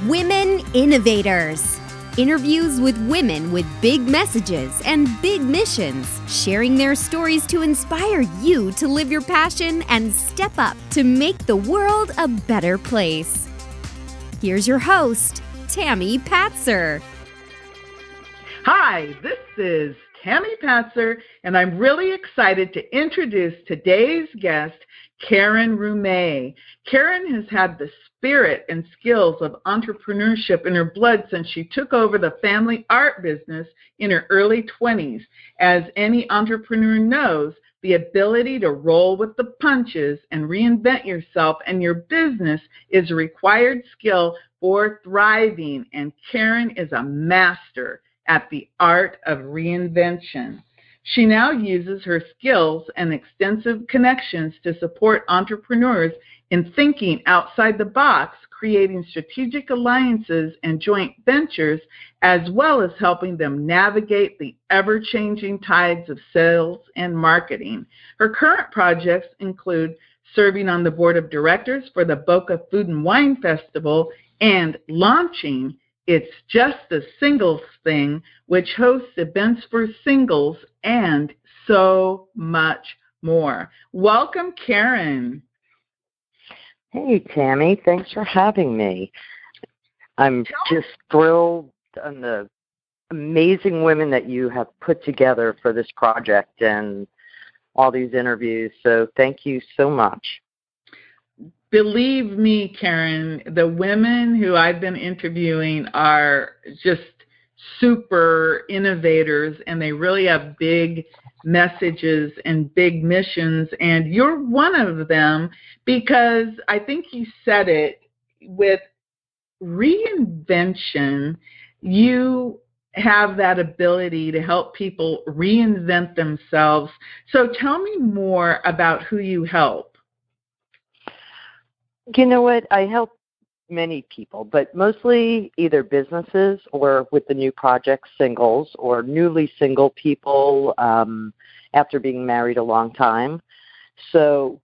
Women Innovators. Interviews with women with big messages and big missions, sharing their stories to inspire you to live your passion and step up to make the world a better place. Here's your host, Tami Patzer. Hi, this is Tami Patzer, and I'm really excited to introduce today's guest, Karen Roumay. Karen has had the spirit and skills of entrepreneurship in her blood since she took over the family art business in her early 20s. As any entrepreneur knows, the ability to roll with the punches and reinvent yourself and your business is a required skill for thriving, and Karen is a master at the art of reinvention. She now uses her skills and extensive connections to support entrepreneurs in thinking outside the box, creating strategic alliances and joint ventures, as well as helping them navigate the ever-changing tides of sales and marketing. Her current projects include serving on the board of directors for the Boca Food and Wine Festival and launching It's Just a Singles Thing, which hosts events for singles and so much more. Welcome, Karen. Hey, Tami. Thanks for having me. I'm just thrilled on the amazing women that you have put together for this project and all these interviews. So thank you so much. Believe me, Karen, the women who I've been interviewing are just super innovators, and they really have big messages and big missions. And you're one of them because I think you said it, with reinvention, you have that ability to help people reinvent themselves. So tell me more about who you help. You know what? I help many people, but mostly either businesses or with the new project singles or newly single people after being married a long time. So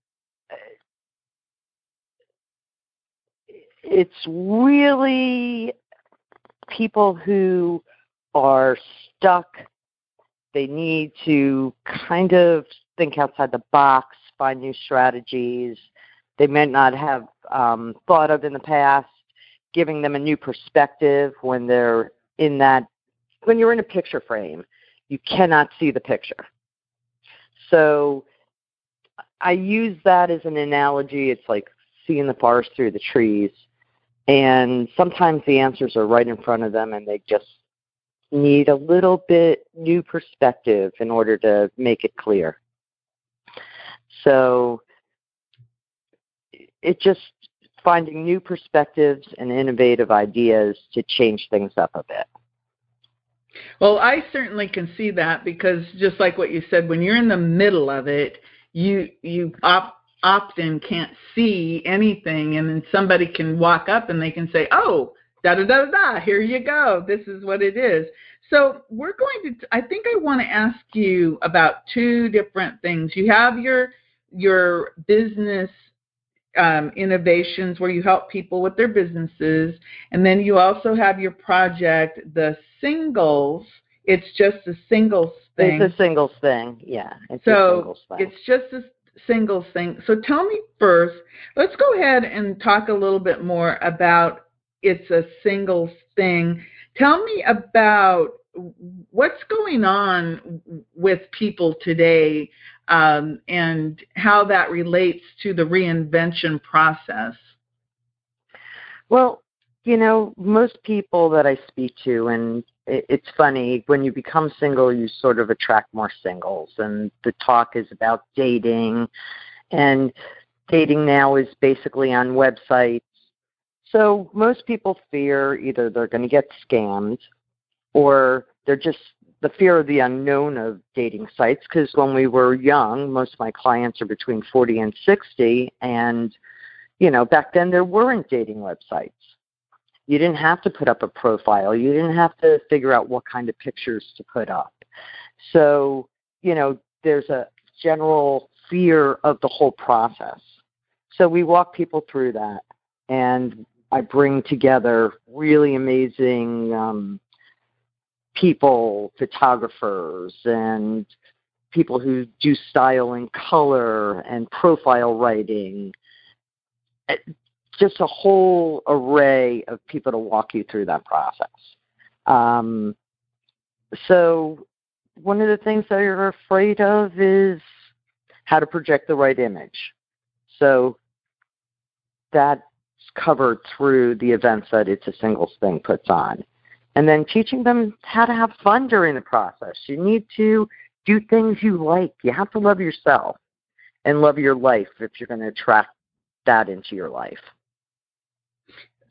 it's really people who are stuck. They need to kind of think outside the box, find new strategies they might not have thought of in the past, giving them a new perspective when they're when you're in a picture frame, you cannot see the picture. So I use that as an analogy. It's like seeing the forest through the trees. And sometimes the answers are right in front of them and they just need a little bit new perspective in order to make it clear. So it's just finding new perspectives and innovative ideas to change things up a bit. Well, I certainly can see that because just like what you said, when you're in the middle of it, you often can't see anything, and then somebody can walk up and they can say, oh, da-da-da-da, here you go. This is what it is. So we're going to, I think I want to ask you about two different things. You have your business innovations where you help people with their businesses, and then you also have your project, the singles. It's just a singles thing. It's a singles thing, yeah. It's just a singles thing. So tell me first, let's go ahead and talk a little bit more about It's a Singles Thing. Tell me about what's going on with people today and how that relates to the reinvention process. Well, you know, most people that I speak to, and it's funny, when you become single, you sort of attract more singles, and the talk is about dating, and dating now is basically on websites. So most people fear either they're going to get scammed or they're just the fear of the unknown of dating sites, because when we were young, most of my clients are between 40 and 60, and, you know, back then there weren't dating websites. You didn't have to put up a profile. You didn't have to figure out what kind of pictures to put up. So, you know, there's a general fear of the whole process. So we walk people through that, and I bring together really amazing people, photographers, and people who do style and color and profile writing. Just a whole array of people to walk you through that process. So one of the things that you're afraid of is how to project the right image. So that's covered through the events that It's a Singles Thing puts on. And then teaching them how to have fun during the process. You need to do things you like. You have to love yourself and love your life if you're going to attract that into your life.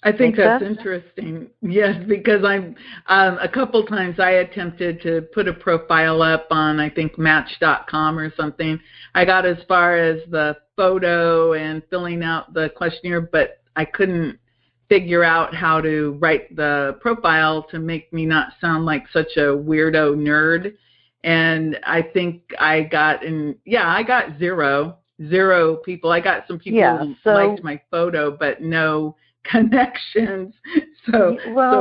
I think that's interesting. Yes, because I'm a couple times I attempted to put a profile up on, I think, Match.com or something. I got as far as the photo and filling out the questionnaire, but I couldn't figure out how to write the profile to make me not sound like such a weirdo nerd. And I think I got zero people. I got some people who liked my photo, but no connections. So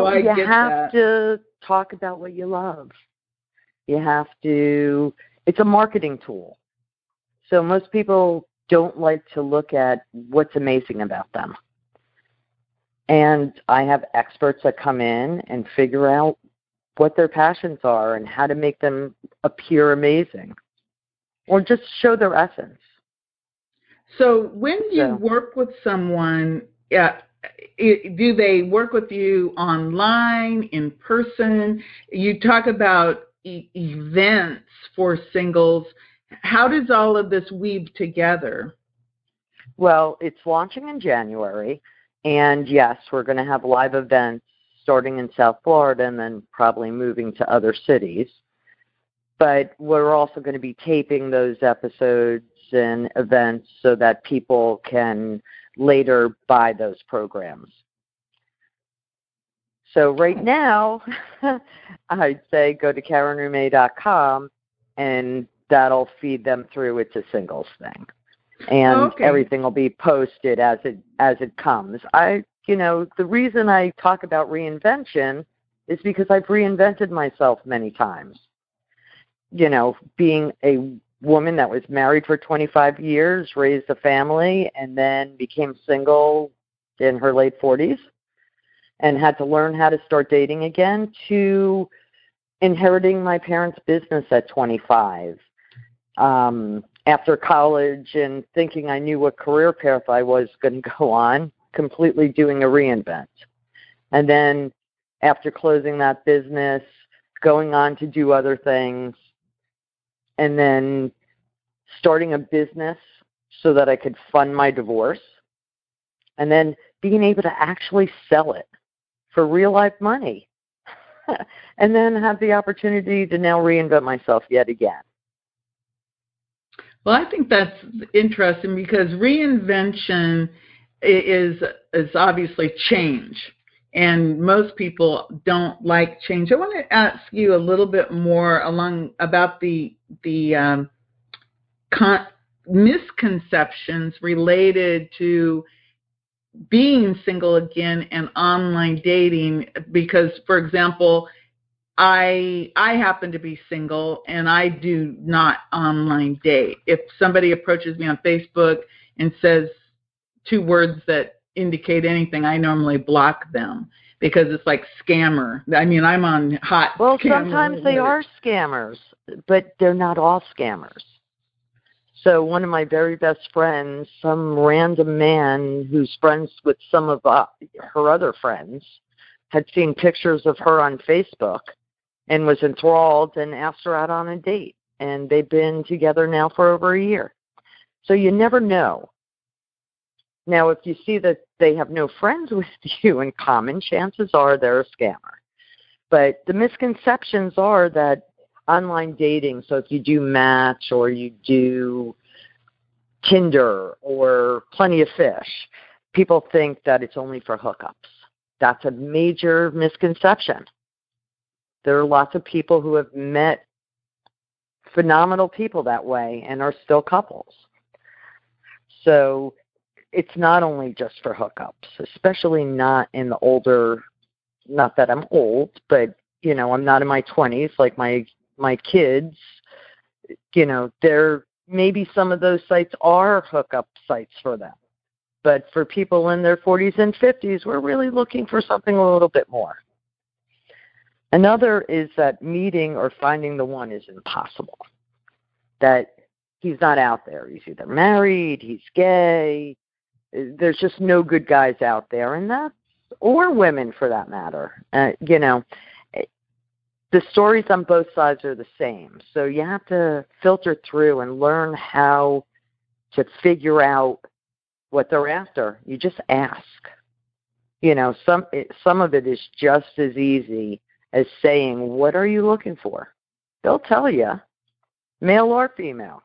I get that. You have to talk about what you love. You have to, it's a marketing tool. So most people don't like to look at what's amazing about them. And I have experts that come in and figure out what their passions are and how to make them appear amazing or just show their essence. So when you work with someone, do they work with you online, in person? You talk about events for singles. How does all of this weave together? Well, it's launching in January. And yes, we're going to have live events starting in South Florida and then probably moving to other cities. But we're also going to be taping those episodes and events so that people can later buy those programs. So right now, I'd say go to KarenRoumay.com and that'll feed them through It's a Singles Thing. And everything will be posted as it comes. The reason I talk about reinvention is because I've reinvented myself many times. Being a woman that was married for 25 years, raised a family, and then became single in her late 40s and had to learn how to start dating again, to inheriting my parents' business at 25. After college and thinking I knew what career path I was going to go on, completely doing a reinvent. And then after closing that business, going on to do other things, and then starting a business so that I could fund my divorce, and then being able to actually sell it for real life money, and then have the opportunity to now reinvent myself yet again. Well, I think that's interesting because reinvention is obviously change, and most people don't like change. I want to ask you a little bit more about the misconceptions related to being single again and online dating, because, for example, I happen to be single and I do not online date. If somebody approaches me on Facebook and says two words that indicate anything, I normally block them because it's like scammer. I mean, I'm on hot. Well, sometimes they are scammers, but they're not all scammers. So one of my very best friends, some random man who's friends with some of her other friends, had seen pictures of her on Facebook and was enthralled and asked her out on a date. And they've been together now for over a year. So you never know. Now, if you see that they have no friends with you in common, chances are they're a scammer. But the misconceptions are that online dating, so if you do Match or you do Tinder or Plenty of Fish, people think that it's only for hookups. That's a major misconception. There are lots of people who have met phenomenal people that way and are still couples. So it's not only just for hookups, especially not in the older, not that I'm old, but, I'm not in my 20s like my kids. Maybe some of those sites are hookup sites for them. But for people in their 40s and 50s, we're really looking for something a little bit more. Another is that meeting or finding the one is impossible. That he's not out there. He's either married, he's gay. There's just no good guys out there, or women for that matter. The stories on both sides are the same. So you have to filter through and learn how to figure out what they're after. You just ask. Some of it is just as easy as saying, "What are you looking for?" They'll tell you, male or female.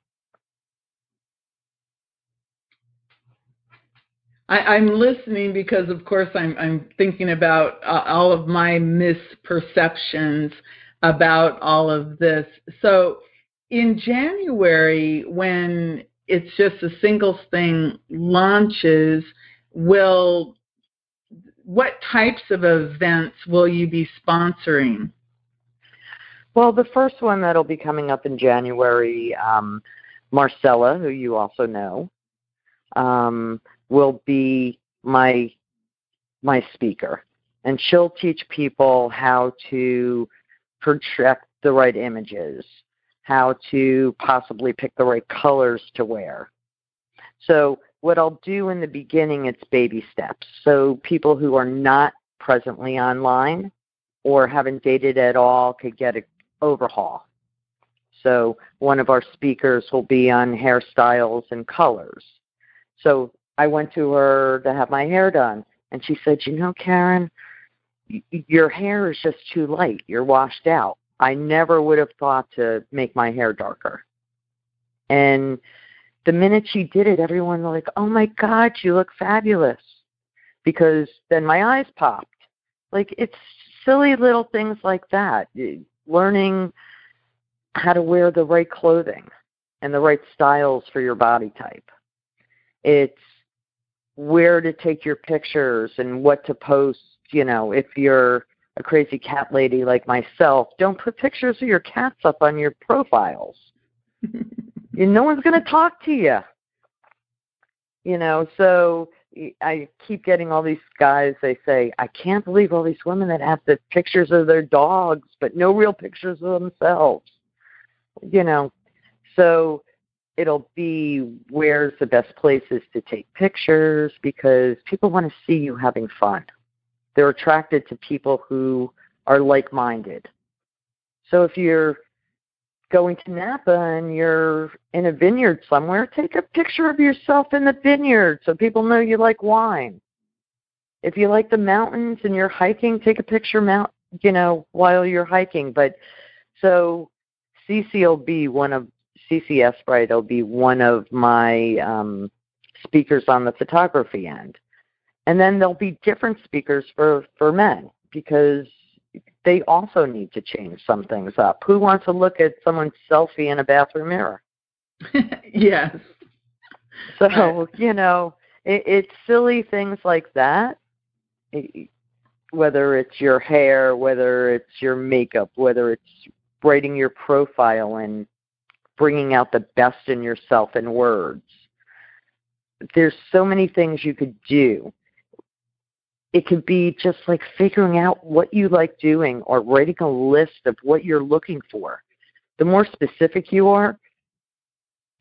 I'm listening because, of course, I'm thinking about all of my misperceptions about all of this. So in January, when it's just a singles thing launches, what types of events will you be sponsoring? Well, the first one that'll be coming up in January, Marcella, who you also know, will be my speaker. And she'll teach people how to project the right images, how to possibly pick the right colors to wear. So what I'll do in the beginning, it's baby steps. So people who are not presently online or haven't dated at all could get an overhaul. So one of our speakers will be on hairstyles and colors. So I went to her to have my hair done, and she said, Karen, your hair is just too light. You're washed out. I never would have thought to make my hair darker. And the minute she did it, everyone was like, "Oh my God, you look fabulous." Because then my eyes popped. Like, it's silly little things like that. Learning how to wear the right clothing and the right styles for your body type. It's where to take your pictures and what to post. If you're a crazy cat lady like myself, don't put pictures of your cats up on your profiles. No one's going to talk to you. So I keep getting all these guys, they say, "I can't believe all these women that have the pictures of their dogs, but no real pictures of themselves." So it'll be where's the best places to take pictures, because people want to see you having fun. They're attracted to people who are like-minded. So if you're going to Napa and you're in a vineyard somewhere, take a picture of yourself in the vineyard so people know you like wine. If you like the mountains and you're hiking, take a picture while you're hiking. But so Cece Esbright will be one of my speakers on the photography end. And then there'll be different speakers for men, because they also need to change some things up. Who wants to look at someone's selfie in a bathroom mirror? Yes. So, it's silly things like that, whether it's your hair, whether it's your makeup, whether it's writing your profile and bringing out the best in yourself in words. There's so many things you could do. It could be just like figuring out what you like doing or writing a list of what you're looking for. The more specific you are,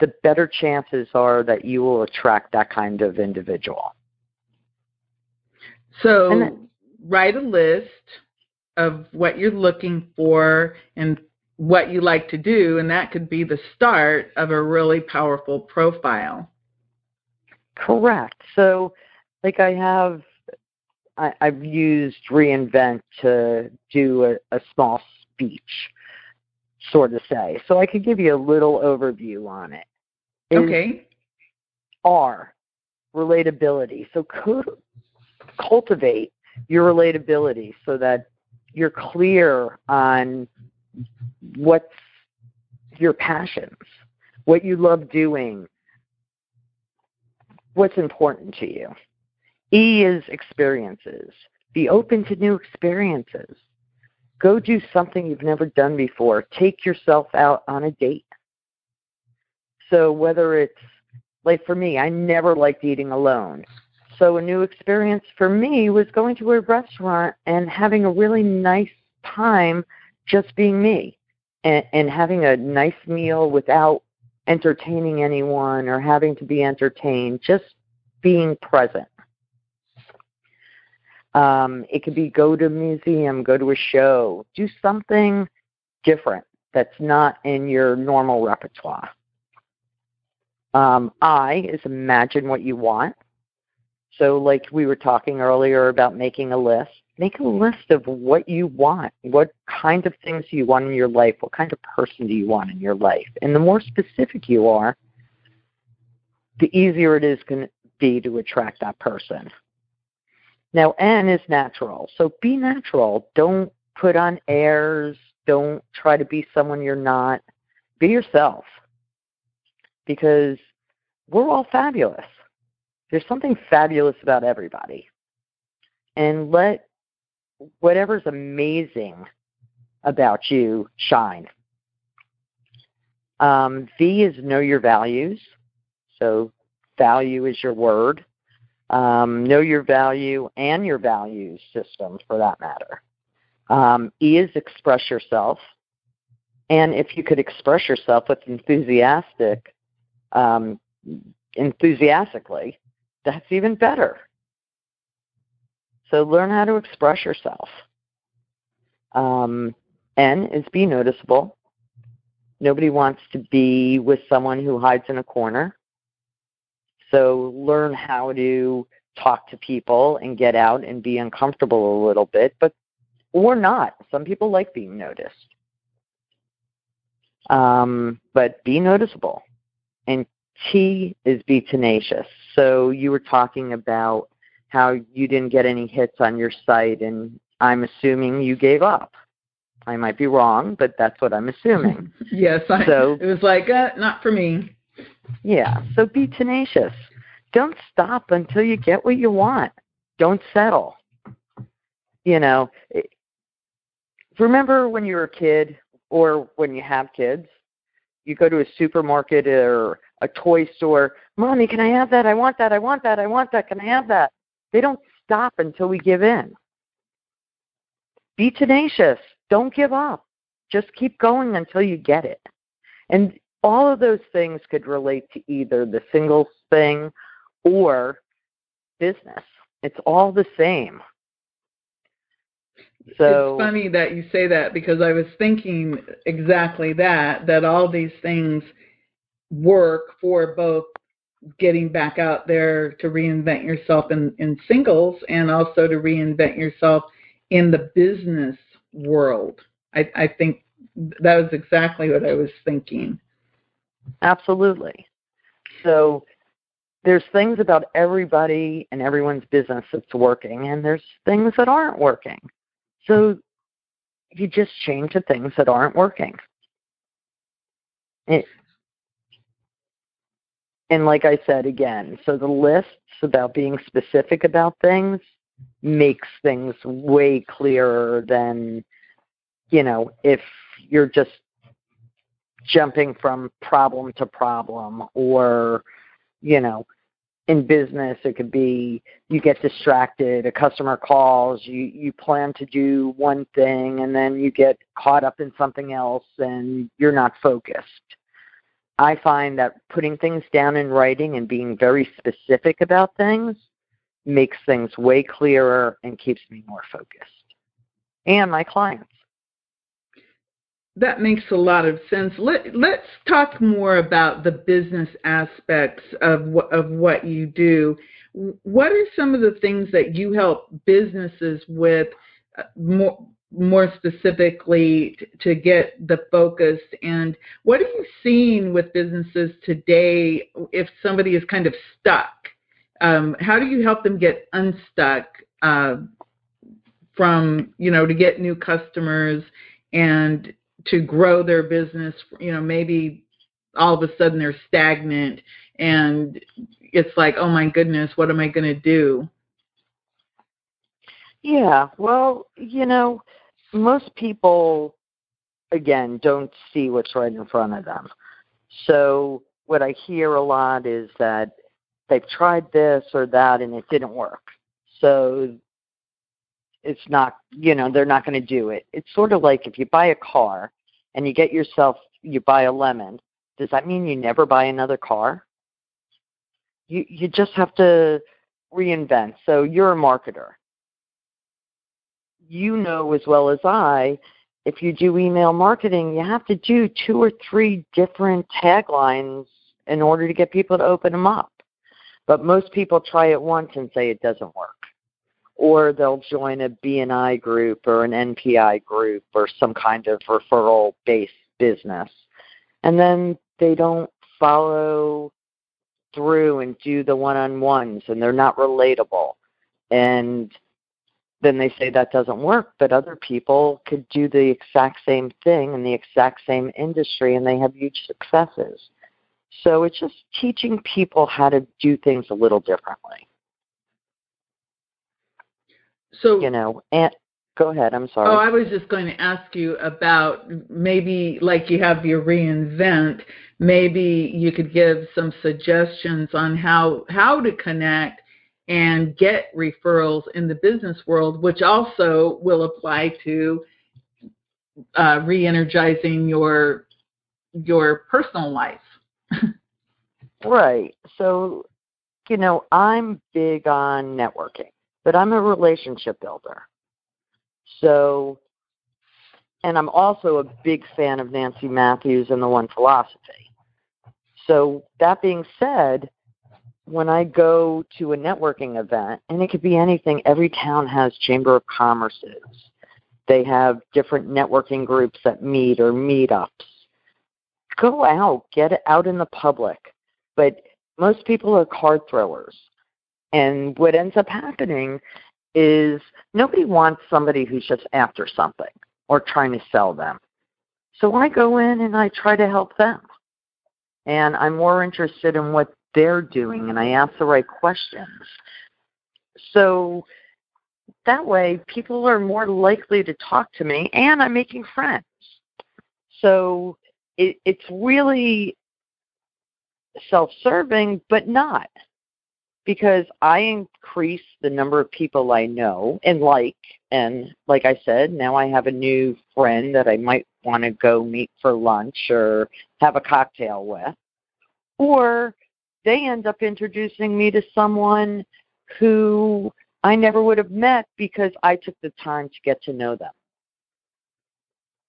the better chances are that you will attract that kind of individual. So write a list of what you're looking for and what you like to do, and that could be the start of a really powerful profile. Correct. So like I've used re-invent to do a small speech, sort of say. So I could give you a little overview on it. Okay. R, relatability. So cultivate your relatability so that you're clear on what's your passions, what you love doing, what's important to you. E is experiences. Be open to new experiences. Go do something you've never done before. Take yourself out on a date. So whether it's, like for me, I never liked eating alone. So a new experience for me was going to a restaurant and having a really nice time just being me and having a nice meal without entertaining anyone or having to be entertained, just being present. It could be go to a museum, go to a show, do something different that's not in your normal repertoire. I is imagine what you want. So like we were talking earlier about making a list. Make a list of what you want. What kind of things do you want in your life? What kind of person do you want in your life? And the more specific you are, the easier it is going to be to attract that person. Now, N is natural. So be natural. Don't put on airs. Don't try to be someone you're not. Be yourself. Because we're all fabulous. There's something fabulous about everybody. And let whatever's amazing about you shine. V is know your values. So value is your word. Know your value and your values system for that matter. E is express yourself. And if you could express yourself with enthusiastically, that's even better. So learn how to express yourself. N is be noticeable. Nobody wants to be with someone who hides in a corner. So learn how to talk to people and get out and be uncomfortable a little bit, or not. Some people like being noticed. But be noticeable. And T is be tenacious. So you were talking about how you didn't get any hits on your site, and I'm assuming you gave up. I might be wrong, but that's what I'm assuming. Yes, it was like, not for me. Yeah, so be tenacious. Don't stop until you get what you want. Don't settle. Remember when you were a kid or when you have kids, you go to a supermarket or a toy store, Mommy, can I have that? I want that. I want that. I want that. Can I have that? They don't stop until we give in. Be tenacious. Don't give up. Just keep going until you get it. And all of those things could relate to either the singles thing or business. It's all the same. So it's funny that you say that because I was thinking exactly that all these things work for both getting back out there to reinvent yourself in singles and also to reinvent yourself in the business world. I think that was exactly what I was thinking. Absolutely. So there's things about everybody and everyone's business that's working, and there's things that aren't working. So you just change the things that aren't working. And like I said again, so the lists about being specific about things makes things way clearer than, if you're just jumping from problem to problem or, in business, it could be you get distracted, a customer calls, you plan to do one thing, and then you get caught up in something else and you're not focused. I find that putting things down in writing and being very specific about things makes things way clearer and keeps me more focused. And my clients. That makes a lot of sense. Let's talk more about the business aspects of what you do. What are some of the things that you help businesses with more specifically to get the focus? And what are you seeing with businesses today if somebody is kind of stuck? How do you help them get unstuck from, to get new customers and to grow their business, maybe all of a sudden they're stagnant, and it's like, oh my goodness, what am I going to do? Yeah, well, most people, again, don't see what's right in front of them. So what I hear a lot is that they've tried this or that and it didn't work. So it's not, they're not going to do it. It's sort of like if you buy a car and you buy a lemon, does that mean you never buy another car? You just have to reinvent. So you're a marketer. You know as well as I, if you do email marketing, you have to do 2 or 3 different taglines in order to get people to open them up. But most people try it once and say it doesn't work. Or they'll join a B&I group or an NPI group or some kind of referral-based business. And then they don't follow through and do the one-on-ones, and they're not relatable. And then they say that doesn't work, but other people could do the exact same thing in the exact same industry, and they have huge successes. So it's just teaching people how to do things a little differently. So, and go ahead, I'm sorry. Oh, I was just going to ask you about maybe, like you have your reinvent, maybe you could give some suggestions on how to connect and get referrals in the business world, which also will apply to re-energizing your personal life. Right. So, I'm big on networking, but I'm a relationship builder. So, and I'm also a big fan of Nancy Matthews and the One Philosophy. So that being said, when I go to a networking event, and it could be anything, every town has Chamber of Commerce's. They have different networking groups that meet or meetups. Go out, get it out in the public. But most people are card throwers. And what ends up happening is nobody wants somebody who's just after something or trying to sell them. So I go in and I try to help them. And I'm more interested in what they're doing, and I ask the right questions. So that way people are more likely to talk to me, and I'm making friends. So it's really self-serving, but not. Because I increase the number of people I know and like I said, now I have a new friend that I might want to go meet for lunch or have a cocktail with. Or they end up introducing me to someone who I never would have met because I took the time to get to know them.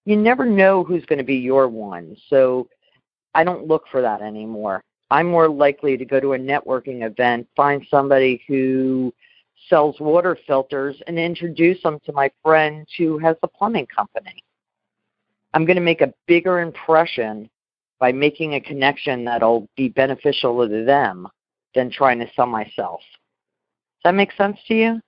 You never know who's going to be your one, so I don't look for that anymore. I'm more likely to go to a networking event, find somebody who sells water filters, and introduce them to my friend who has a plumbing company. I'm going to make a bigger impression by making a connection that'll be beneficial to them than trying to sell myself. Does that make sense to you?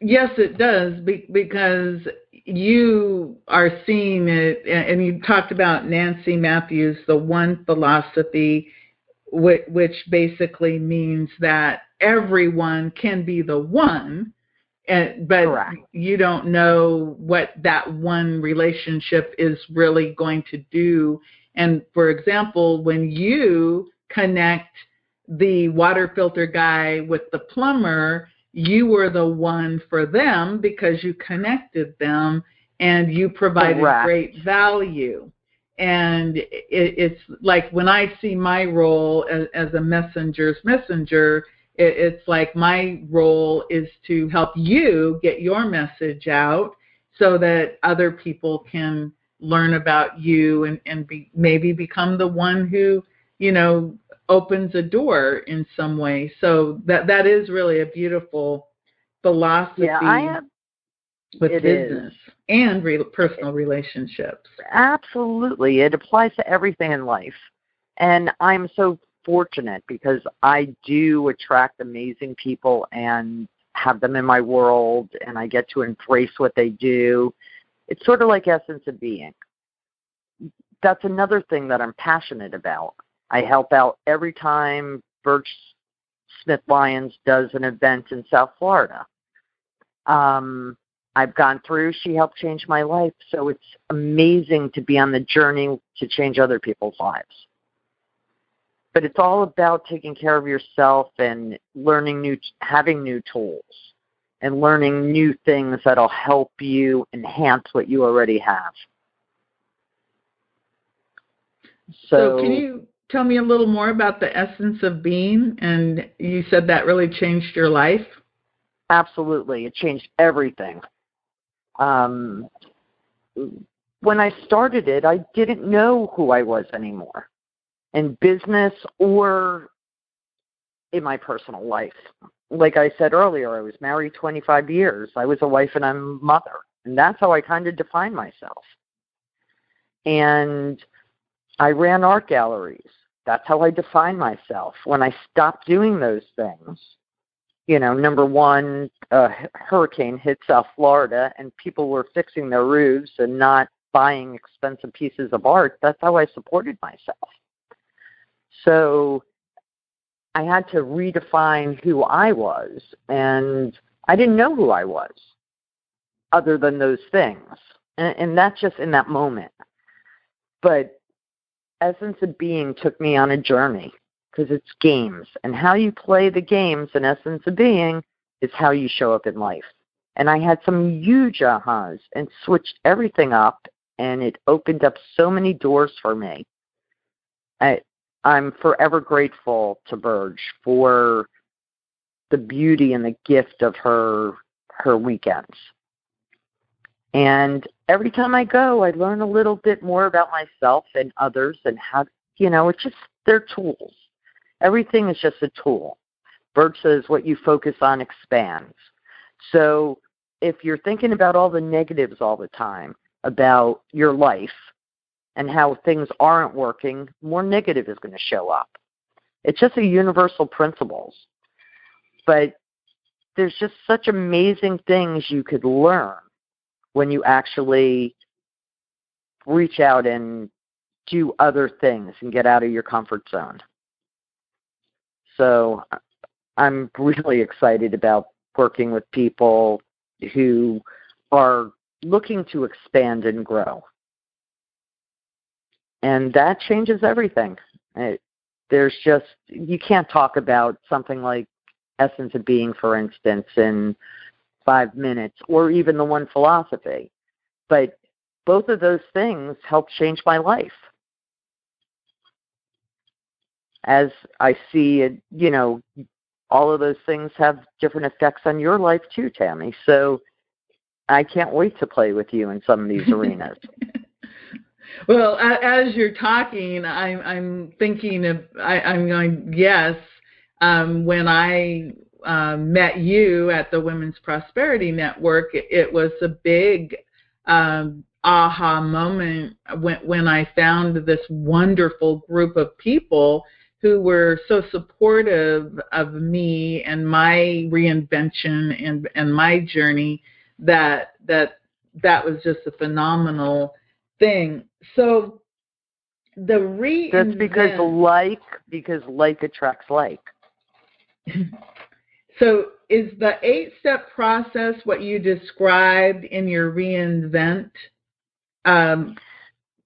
Yes, it does, because you are seeing it, and you talked about Nancy Matthews, the One Philosophy, which basically means that everyone can be the one, but Correct. You don't know what that one relationship is really going to do. And for example, when you connect the water filter guy with the plumber, you were the one for them because you connected them and you provided Correct. great value. And it's like when I see my role as a messenger's messenger, it's like my role is to help you get your message out so that other people can learn about you and maybe become the one who, opens a door in some way. So that is really a beautiful philosophy. Yeah, with business and personal relationships. Absolutely. It applies to everything in life. And I'm so fortunate because I do attract amazing people and have them in my world, and I get to embrace what they do. It's sort of like essence of being. that's another thing that I'm passionate about. I help out every time Birch Smith Lyons does an event in South Florida. I've gone through, she helped change my life. So it's amazing to be on the journey to change other people's lives. But it's all about taking care of yourself and having new tools and learning new things that'll help you enhance what you already have. So can you tell me a little more about the essence of being? And you said that really changed your life? Absolutely. It changed everything. When I started it, I didn't know who I was anymore in business or in my personal life. Like I said earlier, I was married 25 years. I was a wife and a mother. And that's how I kind of defined myself. And I ran art galleries. That's how I defined myself. When I stopped doing those things, number one, a hurricane hit South Florida and people were fixing their roofs and not buying expensive pieces of art. That's how I supported myself. So I had to redefine who I was, and I didn't know who I was other than those things. And that's just in that moment. But Essence of Being took me on a journey because it's games. And how you play the games in Essence of Being is how you show up in life. And I had some huge ahas and switched everything up, and it opened up so many doors for me. I'm forever grateful to Burge for the beauty and the gift of her weekends. And every time I go, I learn a little bit more about myself and others and how, it's just, they're tools. Everything is just a tool. Burge says what you focus on expands. So if you're thinking about all the negatives all the time about your life and how things aren't working, more negative is going to show up. It's just a universal principles. But there's just such amazing things you could learn when you actually reach out and do other things and get out of your comfort zone. So I'm really excited about working with people who are looking to expand and grow. And that changes everything. You can't talk about something like Essence of Being, for instance, in 5 minutes, or even the one philosophy. But both of those things helped change my life. As I see it, all of those things have different effects on your life too, Tami. So I can't wait to play with you in some of these arenas. Well, as you're talking, I'm thinking of, I'm going, yes, when I met you at the Women's Prosperity Network, it was a big aha moment when I found this wonderful group of people who were so supportive of me and my reinvention and my journey that was just a phenomenal thing. So the that's because like attracts like. So is the 8-step process what you described in your reinvent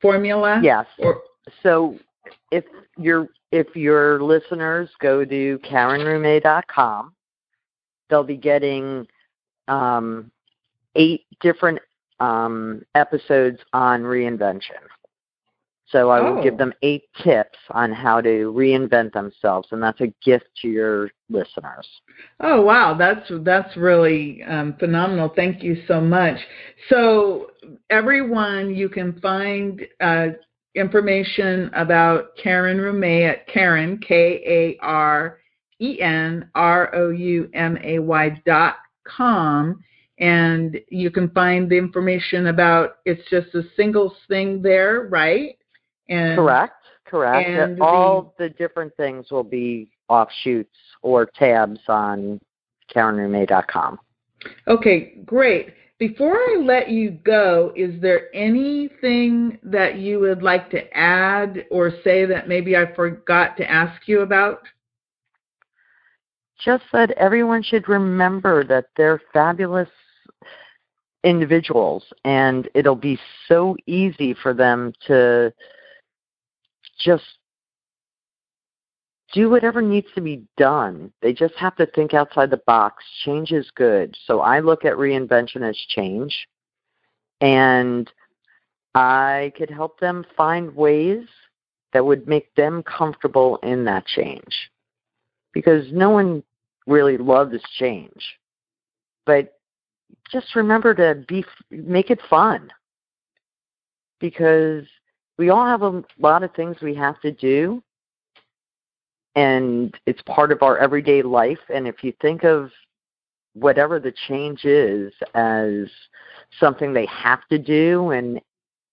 formula? Yes. So if your listeners go to KarenRoumay.com, they'll be getting 8 different episodes on reinvention. So I will give them 8 tips on how to reinvent themselves, and that's a gift to your listeners. Oh, wow. That's really phenomenal. Thank you so much. So everyone, you can find information about Karen Roumay at Karen, KarenRoumay.com. And you can find the information about, it's just a single thing there, right? And correct. And all the different things will be offshoots or tabs on KarenRoumay.com. Okay, great. Before I let you go, is there anything that you would like to add or say that maybe I forgot to ask you about? Just that everyone should remember that they're fabulous individuals, and it'll be so easy for them to just do whatever needs to be done. They just have to think outside the box. Change is good. So I look at reinvention as change, and I could help them find ways that would make them comfortable in that change. Because no one really loves change. But just remember to make it fun. Because we all have a lot of things we have to do, and it's part of our everyday life. And if you think of whatever the change is as something they have to do, and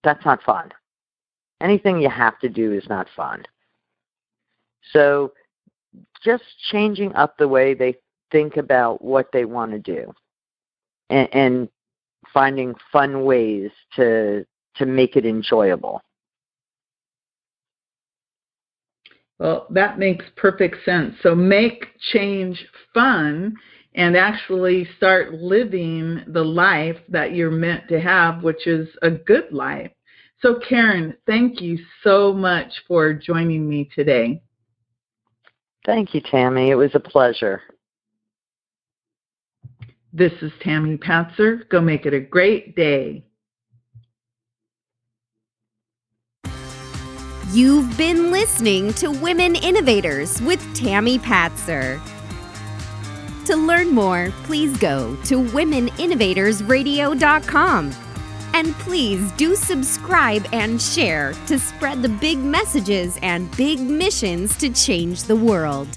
that's not fun. Anything you have to do is not fun. So just changing up the way they think about what they want to do, and finding fun ways to make it enjoyable. Well, that makes perfect sense. So make change fun and actually start living the life that you're meant to have, which is a good life. So Karen, thank you so much for joining me today. Thank you, Tami. It was a pleasure. This is Tami Patzer. Go make it a great day. You've been listening to Women Innovators with Tami Patzer. To learn more, please go to womeninnovatorsradio.com. And please do subscribe and share to spread the big messages and big missions to change the world.